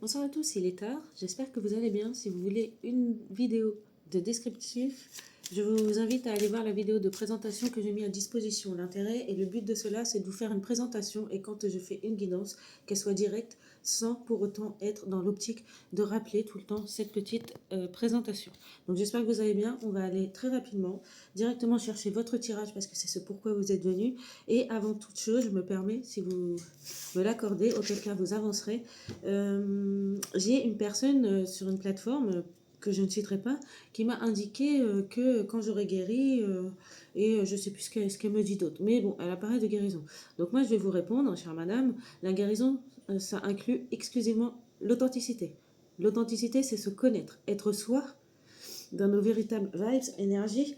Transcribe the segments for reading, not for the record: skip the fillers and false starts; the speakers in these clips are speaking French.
Bonsoir à tous, il est tard, j'espère que vous allez bien. Si vous voulez une vidéo de descriptif, je vous invite à aller voir la vidéo de présentation que j'ai mis à disposition. L'intérêt et le but de cela, c'est de vous faire une présentation et quand je fais une guidance, qu'elle soit directe sans pour autant être dans l'optique de rappeler tout le temps cette petite présentation. Donc j'espère que vous allez bien, on va aller très rapidement, directement chercher votre tirage parce que c'est ce pourquoi vous êtes venu. Et avant toute chose, je me permets, si vous me l'accordez, auquel cas vous avancerez, j'ai une personne sur une plateforme que je ne citerai pas, qui m'a indiqué que quand j'aurais guéri, je ne sais plus ce qu'elle me dit d'autre, mais bon, elle a parlé de guérison. Donc moi je vais vous répondre, chère madame, la guérison, ça inclut exclusivement l'authenticité. L'authenticité, c'est se connaître, être soi, dans nos véritables vibes, énergie,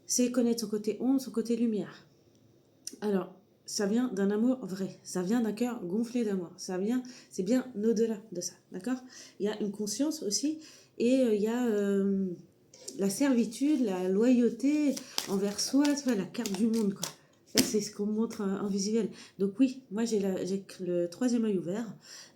c'est connaître son côté ombre, son côté lumière. Alors, ça vient d'un amour vrai, ça vient d'un cœur gonflé d'amour, c'est bien au-delà de ça, d'accord? Il y a une conscience aussi, et il y a la servitude, la loyauté envers soi, tu vois, la carte du monde, quoi. C'est ce qu'on montre en visuel. Donc oui, moi j'ai le troisième œil ouvert,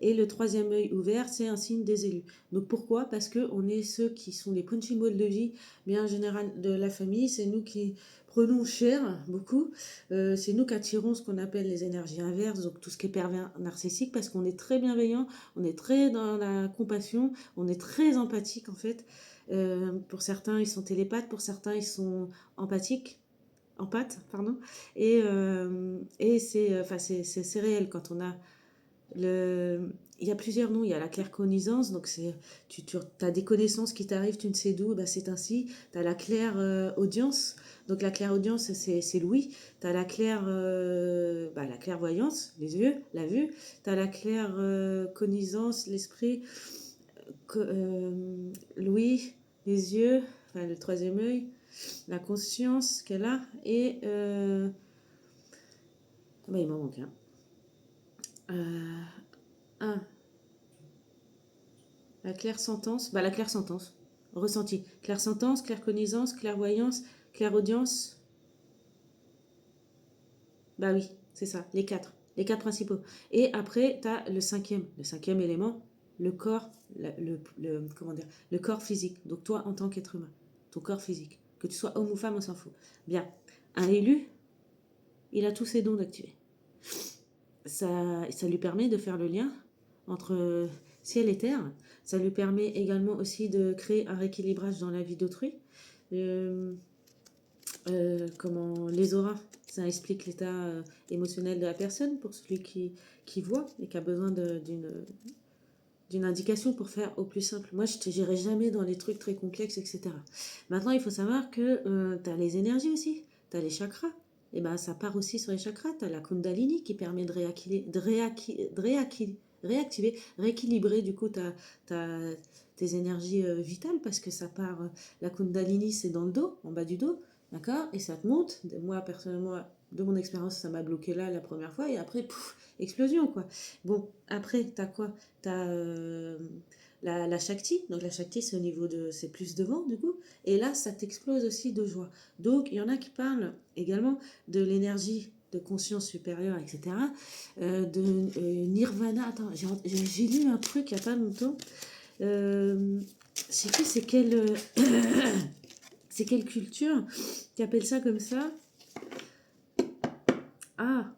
et le troisième œil ouvert, c'est un signe des élus. Donc pourquoi? Parce qu'on est ceux qui sont les punching balls de vie, bien en général de la famille, c'est nous qui prenons cher, beaucoup, c'est nous qui attirons ce qu'on appelle les énergies inverses, donc tout ce qui est pervers narcissique, parce qu'on est très bienveillant, on est très dans la compassion, on est très empathique en fait. Pour certains, ils sont télépathes, pour certains, ils sont empathiques, empathes, pardon. Et c'est réel quand on a le... Il y a plusieurs noms, il y a la claircognizance, donc c'est tu as des connaissances qui t'arrivent, tu ne sais d'où, bah c'est ainsi. Tu as la claire audience, donc la claire audience c'est l'ouïe. Tu as la claire, la clairvoyance, les yeux, la vue. Tu as la claire cognizance, l'esprit, l'ouïe, les yeux, enfin le troisième œil, la conscience qu'elle a, et il m'en manque un. Un, la claire sentence, la claire sentence, ressenti. Claire sentence, claire connaissance, clairvoyance, claire audience. Bah oui, c'est ça, les quatre. Les quatre principaux. Et après, tu as le cinquième élément, le corps, comment dire, le corps physique. Donc toi, en tant qu'être humain, ton corps physique. Que tu sois homme ou femme, on s'en fout. Bien. Un élu, il a tous ses dons d'activer. Ça lui permet de faire le lien entre ciel et terre. Ça lui permet également aussi de créer un rééquilibrage dans la vie d'autrui. Comment les auras, ça explique l'état émotionnel de la personne pour celui qui voit et qui a besoin d'une indication pour faire au plus simple. Moi, je ne te jamais dans les trucs très complexes, etc. Maintenant, il faut savoir que tu as les énergies aussi, tu as les chakras. Et ben, ça part aussi sur les chakras. Tu as la Kundalini qui permet de rééquilibrer du coup tes énergies vitales parce que ça part. La Kundalini, c'est dans le dos, en bas du dos, d'accord? Et ça te monte. Moi, personnellement, de mon expérience, ça m'a bloqué là la première fois et après, pouf, explosion quoi. Bon, après, t'as quoi? T'as la Shakti. Donc la Shakti, c'est au niveau de. C'est plus devant du coup. Et là, ça t'explose aussi de joie. Donc, il y en a qui parlent également de l'énergie de conscience supérieure, etc. Nirvana. Attends, j'ai lu un truc il n'y a pas longtemps. Je sais plus c'est quelle, c'est quelle culture qui appelle ça comme ça. Ah,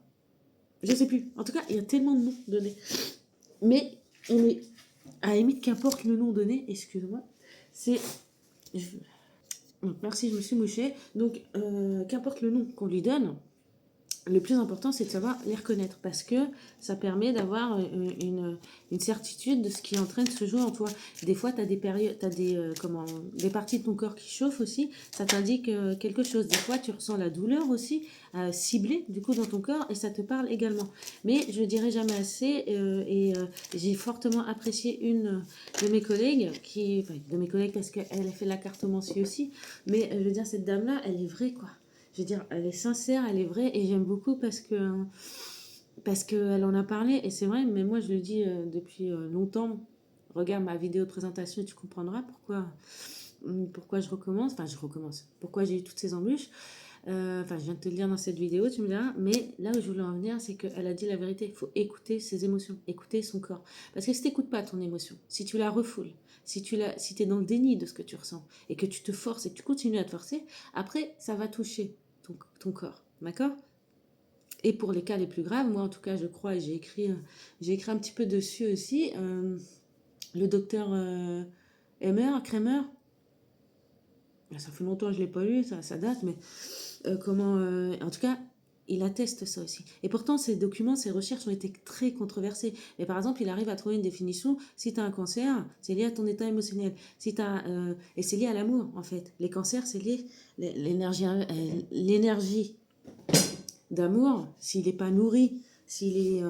je sais plus. En tout cas, il y a tellement de noms donnés. Mais on est à la limite qu'importe le nom donné, excuse-moi. C'est. Merci, je me suis mouchée. Donc, qu'importe le nom qu'on lui donne, le plus important, c'est de savoir les reconnaître parce que ça permet d'avoir une certitude de ce qui est en train de se jouer en toi. Des fois, tu as des périodes, t'as des parties de ton corps qui chauffent aussi, ça t'indique quelque chose. Des fois, tu ressens la douleur aussi, ciblée du coup dans ton corps et ça te parle également. Mais je ne dirai jamais assez j'ai fortement apprécié une de mes collègues, parce qu'elle a fait la cartomancie aussi, mais je veux dire, cette dame-là, elle est vraie quoi. Je veux dire, elle est sincère, elle est vraie et j'aime beaucoup parce qu'elle en a parlé et c'est vrai, mais moi je le dis depuis longtemps. Regarde ma vidéo de présentation et tu comprendras pourquoi je recommence. Enfin, je recommence. Pourquoi j'ai eu toutes ces embûches. Enfin, je viens de te le dire dans cette vidéo, tu me diras. Mais là où je voulais en venir, c'est qu'elle a dit la vérité. Il faut écouter ses émotions, écouter son corps. Parce que si tu n'écoutes pas ton émotion, si tu la refoules, si tu es dans le déni de ce que tu ressens, et que tu te forces et que tu continues à te forcer, après, ça va toucher ton corps. D'accord? Et pour les cas les plus graves, moi en tout cas, je crois, et j'ai écrit un petit peu dessus aussi, le docteur Kremer, ça fait longtemps que je ne l'ai pas lu, ça date, mais en tout cas, il atteste ça aussi. Et pourtant, ces documents, ces recherches ont été très controversées. Mais par exemple, il arrive à trouver une définition. Si tu as un cancer, c'est lié à ton état émotionnel. Et c'est lié à l'amour, en fait. Les cancers, c'est lié l'énergie d'amour. S'il n'est pas nourri, tu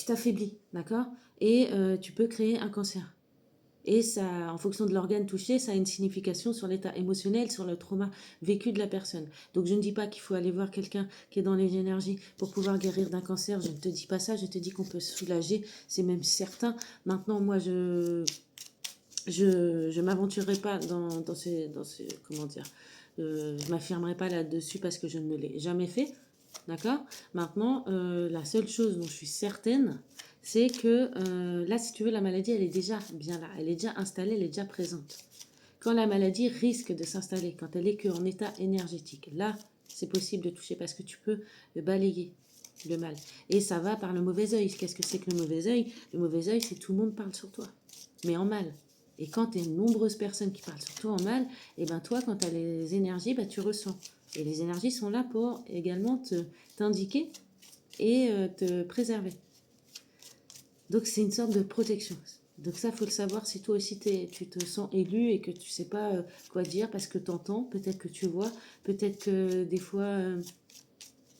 t'affaiblis, d'accord? Et tu peux créer un cancer. Et ça, en fonction de l'organe touché, ça a une signification sur l'état émotionnel, sur le trauma vécu de la personne. Donc je ne dis pas qu'il faut aller voir quelqu'un qui est dans les énergies pour pouvoir guérir d'un cancer. Je ne te dis pas ça, je te dis qu'on peut se soulager, c'est même certain. Maintenant, moi, je m'aventurerai pas comment dire, je m'affirmerai pas là-dessus parce que je ne l'ai jamais fait. D'accord? Maintenant, la seule chose dont je suis certaine, c'est que là, si tu veux, la maladie, elle est déjà bien là. Elle est déjà installée, elle est déjà présente. Quand la maladie risque de s'installer, quand elle est qu'en état énergétique, là, c'est possible de toucher parce que tu peux balayer le mal. Et ça va par le mauvais œil. Qu'est-ce que c'est que le mauvais œil? Le mauvais œil, c'est tout le monde parle sur toi, mais en mal. Et quand tu as nombreuses personnes qui parlent sur toi en mal, et ben toi, quand tu as les énergies, tu ressens. Et les énergies sont là pour également t'indiquer et te préserver. Donc c'est une sorte de protection. Donc ça, il faut le savoir si toi aussi tu te sens élu et que tu ne sais pas quoi dire parce que tu entends, peut-être que tu vois, peut-être que des fois,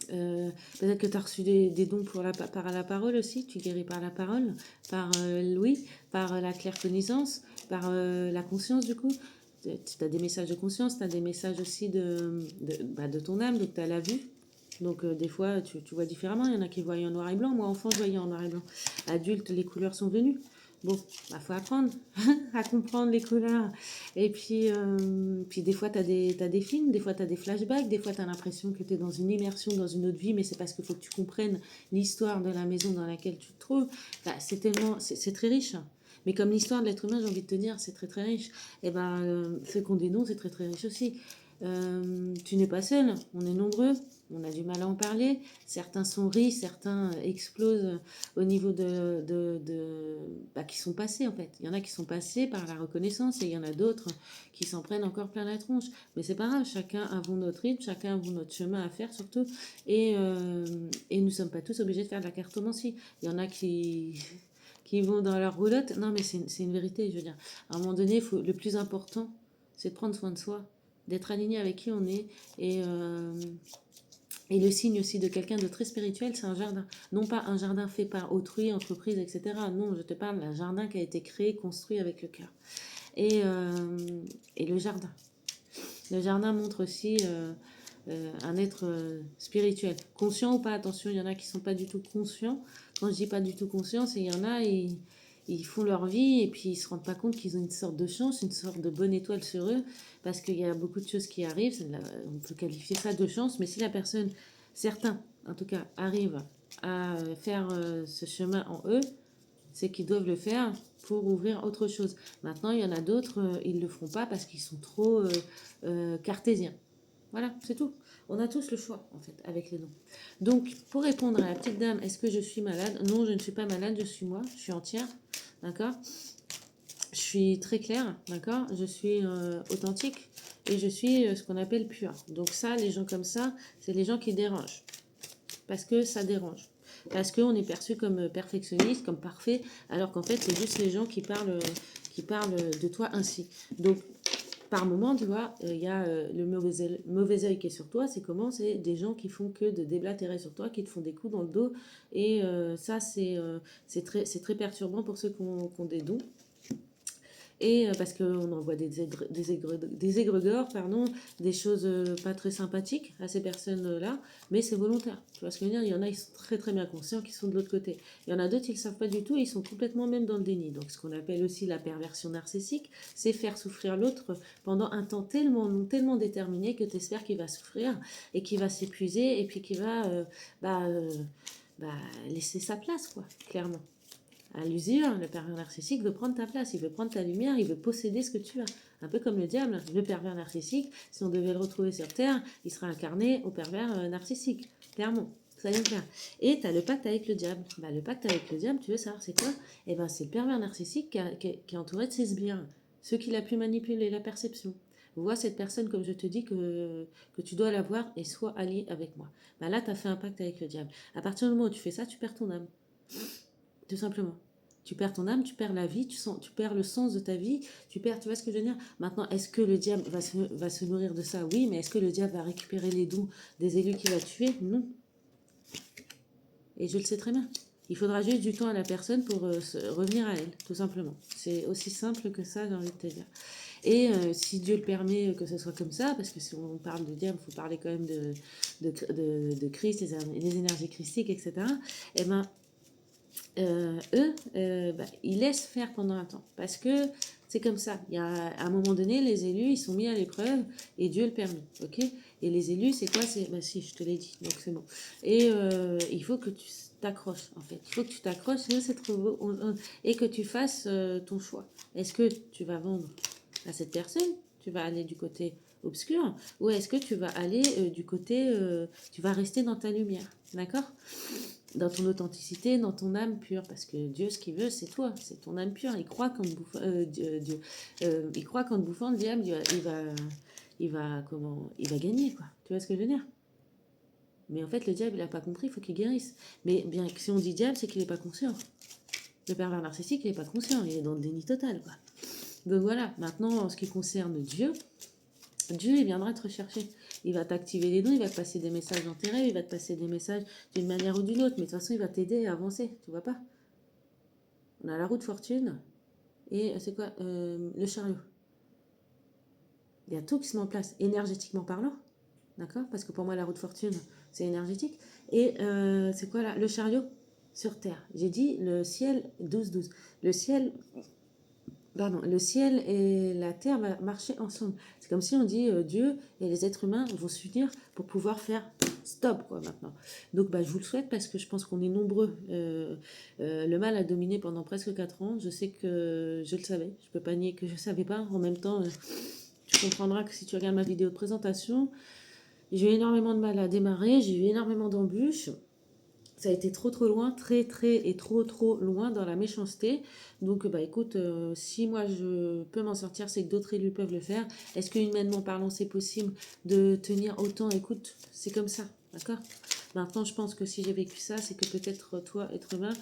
peut-être que tu as reçu des dons par la parole aussi, tu guéris par la parole, par l'ouïe, par la claircognizance, par la conscience du coup. Tu as des messages de conscience, tu as des messages aussi de ton âme, donc tu as la vue. Donc des fois, tu vois différemment. Il y en a qui voient en noir et blanc. Moi, enfant, je voyais en noir et blanc. Adulte, les couleurs sont venues. Bon, faut apprendre à comprendre les couleurs. Et puis des fois, t'as des films, des fois, t'as des flashbacks, des fois, t'as l'impression que t'es dans une immersion, dans une autre vie, mais c'est parce qu'il faut que tu comprennes l'histoire de la maison dans laquelle tu te trouves. C'est très riche. Mais comme l'histoire de l'être humain, j'ai envie de te dire, c'est très très riche. Et ce qu'on dénonce, c'est très très riche aussi. Tu n'es pas seul, on est nombreux, on a du mal à en parler. Certains sont riches, certains explosent au niveau qui sont passés en fait. Il y en a qui sont passés par la reconnaissance et il y en a d'autres qui s'en prennent encore plein la tronche. Mais c'est pas grave, chacun avons notre rythme, chacun avons notre chemin à faire surtout. Et nous ne sommes pas tous obligés de faire de la cartomancie. Il y en a qui vont dans leur roulotte. Non mais c'est une vérité, je veux dire. À un moment donné, le plus important, c'est de prendre soin de soi, d'être aligné avec qui on est. Et le signe aussi de quelqu'un de très spirituel, c'est un jardin. Non pas un jardin fait par autrui, entreprise, etc. Non, je te parle d'un jardin qui a été créé, construit avec le cœur. Et le jardin. Le jardin montre aussi un être spirituel. Conscient ou pas, attention, il y en a qui ne sont pas du tout conscients. Quand je dis pas du tout conscient, c'est il y en a, ils font leur vie et puis ils se rendent pas compte qu'ils ont une sorte de chance, une sorte de bonne étoile sur eux, parce qu'il y a beaucoup de choses qui arrivent. On peut qualifier ça de chance, mais si la personne, certains en tout cas, arrivent à faire ce chemin en eux, c'est qu'ils doivent le faire pour ouvrir autre chose. Maintenant, il y en a d'autres, ils ne le feront pas parce qu'ils sont trop cartésiens. Voilà, c'est tout. On a tous le choix, en fait, avec les noms. Donc, pour répondre à la petite dame, est-ce que je suis malade? Non, je ne suis pas malade, je suis moi, je suis entière, d'accord? Je suis très claire, d'accord? Je suis authentique et je suis ce qu'on appelle pure. Donc ça, les gens comme ça, c'est les gens qui dérangent. Parce que ça dérange. Parce qu'on est perçu comme perfectionniste, comme parfait, alors qu'en fait, c'est juste les gens qui parlent de toi ainsi. Donc, par moment, tu vois, il y a le mauvais œil qui est sur toi. C'est comment? C'est des gens qui font que de déblatérer sur toi, qui te font des coups dans le dos. Et ça, c'est très perturbant pour ceux qui ont des dons. Et parce qu'on envoie des égrégores, pardon, des choses pas très sympathiques à ces personnes-là, mais c'est volontaire. Tu vois ce que je veux dire? Il y en a, ils sont très très bien conscients qu'ils sont de l'autre côté. Il y en a d'autres, ils ne le savent pas du tout, ils sont complètement même dans le déni. Donc ce qu'on appelle aussi la perversion narcissique, c'est faire souffrir l'autre pendant un temps tellement, tellement déterminé que tu espères qu'il va souffrir et qu'il va s'épuiser et puis qu'il va bah, euh, bah, laisser sa place, quoi, clairement. À l'usure, le pervers narcissique veut prendre ta place, il veut prendre ta lumière, il veut posséder ce que tu as. Un peu comme le diable, le pervers narcissique, si on devait le retrouver sur Terre, il serait incarné au pervers narcissique, clairement. Ça vient de faire. Et tu as le pacte avec le diable. Bah, le pacte avec le diable, tu veux savoir c'est quoi? Eh ben, c'est le pervers narcissique qui est entouré de ses sbires, ceux qu'il a pu manipuler la perception. Vois cette personne, comme je te dis, que tu dois la voir et sois allié avec moi. Bah, là, tu as fait un pacte avec le diable. À partir du moment où tu fais ça, tu perds ton âme. Tout simplement. Tu perds ton âme, tu perds la vie, tu perds le sens de ta vie, tu vois ce que je veux dire? Maintenant, est-ce que le diable va se nourrir de ça? Oui, mais est-ce que le diable va récupérer les dons des élus qu'il va tuer? Non. Et je le sais très bien. Il faudra juste du temps à la personne pour revenir à elle, tout simplement. C'est aussi simple que ça, j'ai envie de te dire. Et si Dieu le permet que ce soit comme ça, parce que si on parle de diable, il faut parler quand même de Christ, des énergies christiques, etc., eh ben, ils laissent faire pendant un temps. Parce que c'est comme ça. Il y a, à un moment donné, les élus, ils sont mis à l'épreuve et Dieu le permet. Ok? Et les élus, c'est quoi? Bah si, je te l'ai dit, donc c'est bon. Et il faut que tu t'accroches, en fait. Il faut que tu t'accroches et que tu fasses ton choix. Est-ce que tu vas vendre à cette personne? Tu vas aller du côté obscur? Ou est-ce que tu vas aller du côté... tu vas rester dans ta lumière? D'accord? Dans ton authenticité, dans ton âme pure, parce que Dieu, ce qu'il veut, c'est toi, c'est ton âme pure. Il croit qu'en te bouffant, il croit qu'en te bouffant, le diable, il va gagner, quoi. Tu vois ce que je veux dire? Mais en fait, le diable, il n'a pas compris, il faut qu'il guérisse. Mais bien que si on dit diable, c'est qu'il n'est pas conscient. Le pervers narcissique, il n'est pas conscient, il est dans le déni total, quoi. Donc voilà, maintenant, en ce qui concerne Dieu, il viendra te rechercher. Il va t'activer les dons, il va te passer des messages dans tes rêves, il va te passer des messages d'une manière ou d'une autre, mais de toute façon, il va t'aider à avancer, tu vois pas? On a la roue de fortune et c'est quoi le chariot. Il y a tout qui se met en place, énergétiquement parlant, d'accord? Parce que pour moi, la roue de fortune, c'est énergétique. Et c'est quoi là? Le chariot sur Terre. J'ai dit le ciel 12-12. Le ciel et la terre vont marcher ensemble. C'est comme si on dit Dieu et les êtres humains vont s'unir pour pouvoir faire stop, quoi, maintenant. Donc, je vous le souhaite parce que je pense qu'on est nombreux. Le mal a dominé pendant presque 4 ans. Je sais que je le savais. Je peux pas nier que je savais pas. En même temps, tu comprendras que si tu regardes ma vidéo de présentation, j'ai eu énormément de mal à démarrer. J'ai eu énormément d'embûches. Ça a été trop loin, très et trop loin dans la méchanceté. Donc écoute, si moi je peux m'en sortir, c'est que d'autres élus peuvent le faire. Est-ce que humainement parlant c'est possible de tenir autant? Écoute, c'est comme ça, d'accord? Maintenant je pense que si j'ai vécu ça, c'est que peut-être toi, être humain,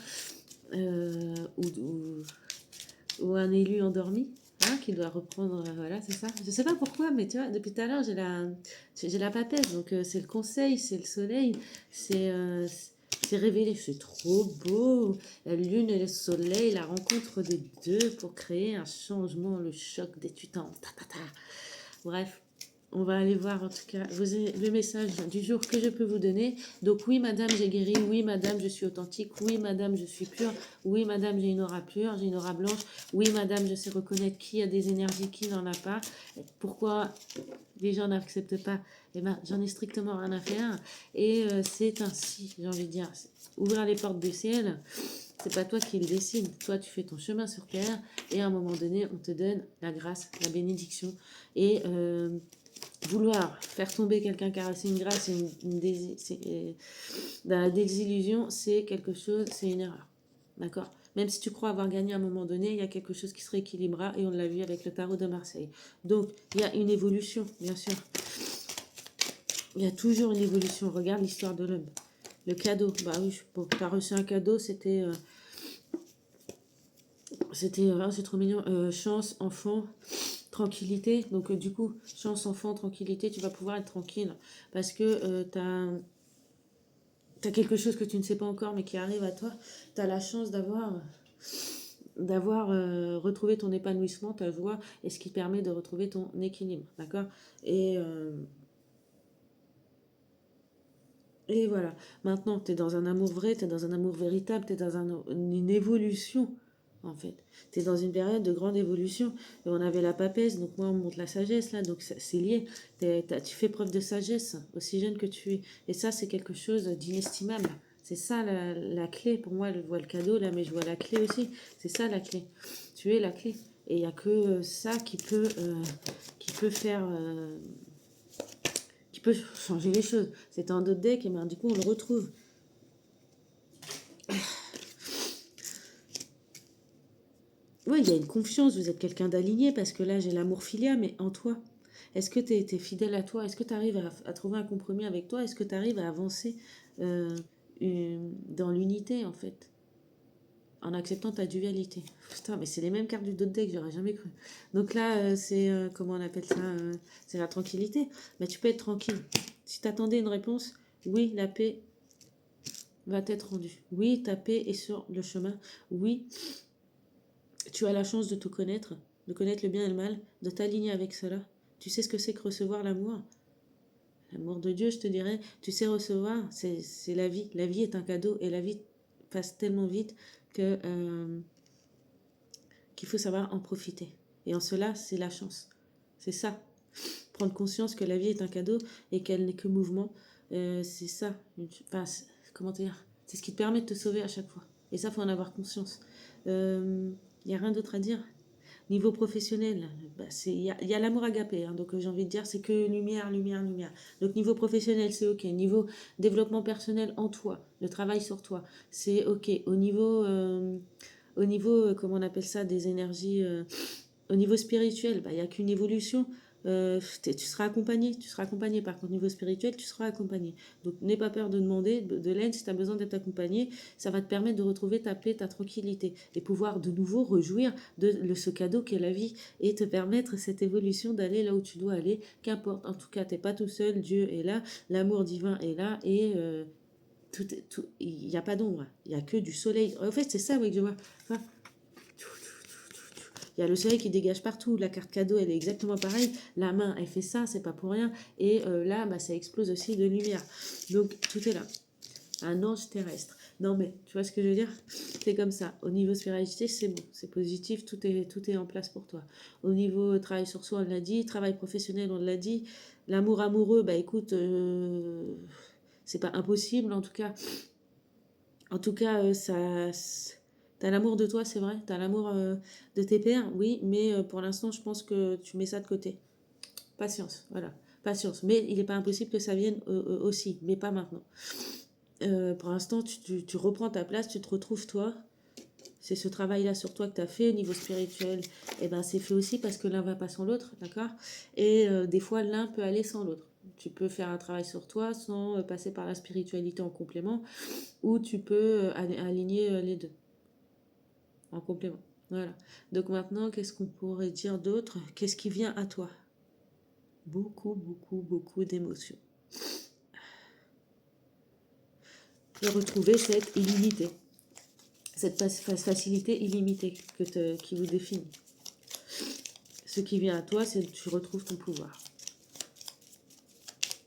ou un élu endormi, hein, qui doit reprendre, voilà, c'est ça. Je sais pas pourquoi, mais tu vois, depuis tout à l'heure j'ai la papesse, donc c'est le conseil, c'est le soleil, c'est révélé, c'est trop beau. La lune et le soleil, la rencontre des deux pour créer un changement, le choc des titans. Ta, ta, ta. Bref, on va aller voir en tout cas le message du jour que je peux vous donner. Donc oui madame, j'ai guéri, oui madame, je suis authentique, oui madame, je suis pure, oui madame, j'ai une aura pure, j'ai une aura blanche, oui madame, je sais reconnaître qui a des énergies, qui n'en a pas. Pourquoi les gens n'acceptent pas? Eh ben, j'en ai strictement rien à faire. Et c'est ainsi, j'ai envie de dire. Ouvrir les portes du ciel, c'est pas toi qui le décide. Toi, tu fais ton chemin sur terre et à un moment donné, on te donne la grâce, la bénédiction. Et vouloir faire tomber quelqu'un qui a reçu une grâce, la désillusion, c'est quelque chose, c'est une erreur. D'accord? Même si tu crois avoir gagné à un moment donné, il y a quelque chose qui se rééquilibrera et on l'a vu avec le tarot de Marseille. Donc, il y a une évolution, bien sûr. Il y a toujours une évolution. Regarde l'histoire de l'homme. Le cadeau. Bah oui, tu as reçu un cadeau, c'était c'est trop mignon. Chance, enfant, tranquillité. Donc du coup, chance, enfant, tranquillité, tu vas pouvoir être tranquille. Parce que t'as quelque chose que tu ne sais pas encore, mais qui arrive à toi. Tu as la chance d'avoir d'avoir retrouvé ton épanouissement, ta joie, et ce qui te permet de retrouver ton équilibre, d'accord? Et voilà. Maintenant, tu es dans un amour vrai, tu es dans un amour véritable, tu es dans une évolution, en fait. Tu es dans une période de grande évolution. Et on avait la papesse, donc moi, on montre la sagesse, là, donc c'est lié. Tu fais preuve de sagesse, aussi jeune que tu es. Et ça, c'est quelque chose d'inestimable. C'est ça la clé. Pour moi, je vois le cadeau, là, mais je vois la clé aussi. C'est ça, la clé. Tu es la clé. Et il n'y a que ça qui peut faire... qui peut changer les choses. C'était un autre deck et ben, du coup on le retrouve. Oui, il y a une confiance, vous êtes quelqu'un d'aligné parce que là j'ai l'amour filial, mais en toi. Est-ce que tu es fidèle à toi? Est-ce que tu arrives à trouver un compromis avec toi? Est-ce que tu arrives à avancer euh, dans l'unité en fait? En acceptant ta dualité. Putain, mais c'est les mêmes cartes du dos de deck, j'aurais jamais cru. Donc là, c'est, comment on appelle ça c'est la tranquillité. Mais tu peux être tranquille. Si tu attendais une réponse, oui, la paix va t'être rendue. Oui, ta paix est sur le chemin. Oui, tu as la chance de te connaître, de connaître le bien et le mal, de t'aligner avec cela. Tu sais ce que c'est que recevoir l'amour. L'amour de Dieu, je te dirais, tu sais recevoir, c'est la vie. La vie est un cadeau et la vie passe tellement vite que qu'il faut savoir en profiter. Et en cela, c'est la chance. C'est ça. Prendre conscience que la vie est un cadeau et qu'elle n'est que mouvement. C'est ça. Enfin, comment dire? C'est ce qui te permet de te sauver à chaque fois. Et ça, il faut en avoir conscience. Il n'y a rien d'autre à dire. Niveau professionnel, bah, y a l'amour agapé, hein, donc j'ai envie de dire c'est que lumière, lumière, lumière. Donc niveau professionnel, c'est ok. Niveau développement personnel en toi, le travail sur toi, c'est ok. Au niveau comment on appelle ça, des énergies, au niveau spirituel, bah, il n'y a qu'une évolution. Tu seras accompagné. Par contre, niveau spirituel, tu seras accompagné. Donc, n'aie pas peur de demander de l'aide si tu as besoin d'être accompagné. Ça va te permettre de retrouver ta paix, ta tranquillité et pouvoir de nouveau rejouir de ce cadeau qu'est la vie et te permettre cette évolution d'aller là où tu dois aller. Qu'importe, en tout cas, tu n'es pas tout seul. Dieu est là, l'amour divin est là et il n'y a pas d'ombre. Il n'y a que du soleil. En fait, c'est ça, oui, que je vois. Enfin, il y a le soleil qui dégage partout. La carte cadeau, elle est exactement pareille. La main, elle fait ça, c'est pas pour rien. Et là, bah, ça explose aussi de lumière. Donc, tout est là. Un ange terrestre. Non, mais tu vois ce que je veux dire? C'est comme ça. Au niveau spiritualité, c'est bon, c'est positif, tout est en place pour toi. Au niveau travail sur soi, on l'a dit. Travail professionnel, on l'a dit. L'amour amoureux, bah écoute, c'est pas impossible, en tout cas. En tout cas, t'as l'amour de toi, c'est vrai. T'as l'amour de tes pères, oui. Mais pour l'instant, je pense que tu mets ça de côté. Patience, voilà. Patience. Mais il n'est pas impossible que ça vienne aussi, mais pas maintenant. Pour l'instant, tu reprends ta place, tu te retrouves toi. C'est ce travail-là sur toi que tu as fait au niveau spirituel. Et ben, c'est fait aussi parce que l'un va pas sans l'autre, d'accord? Et des fois, l'un peut aller sans l'autre. Tu peux faire un travail sur toi sans passer par la spiritualité en complément, ou tu peux aligner les deux en complément. Voilà. Donc maintenant, qu'est-ce qu'on pourrait dire d'autre? Qu'est-ce qui vient à toi? Beaucoup, beaucoup, beaucoup d'émotions. Et retrouver cette illimité, cette facilité illimitée qui vous définit. Ce qui vient à toi, c'est que tu retrouves ton pouvoir.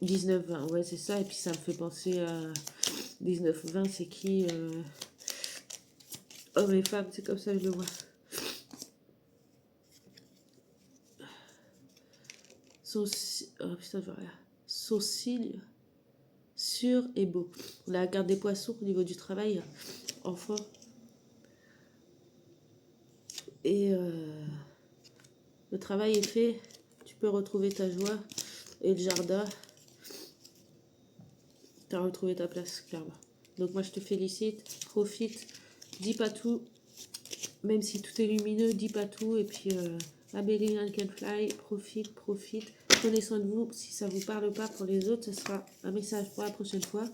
19-20, ouais, c'est ça. Et puis ça me fait penser à 19-20, c'est qui hommes et femmes, c'est comme ça que je le vois. Oh putain, je vois rien. Sourcil sûr et beau. La carte des poissons au niveau du travail, enfin. Et le travail est fait, tu peux retrouver ta joie. Et le jardin, tu as retrouvé ta place, clairement. Donc moi, je te félicite, profite, dis pas tout, même si tout est lumineux, dis pas tout. Et puis, la Belly can fly, profite, profite. Prenez soin de vous. Si ça vous parle pas pour les autres, ce sera un message pour la prochaine fois.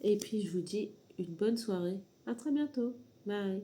Et puis, je vous dis une bonne soirée. À très bientôt. Bye.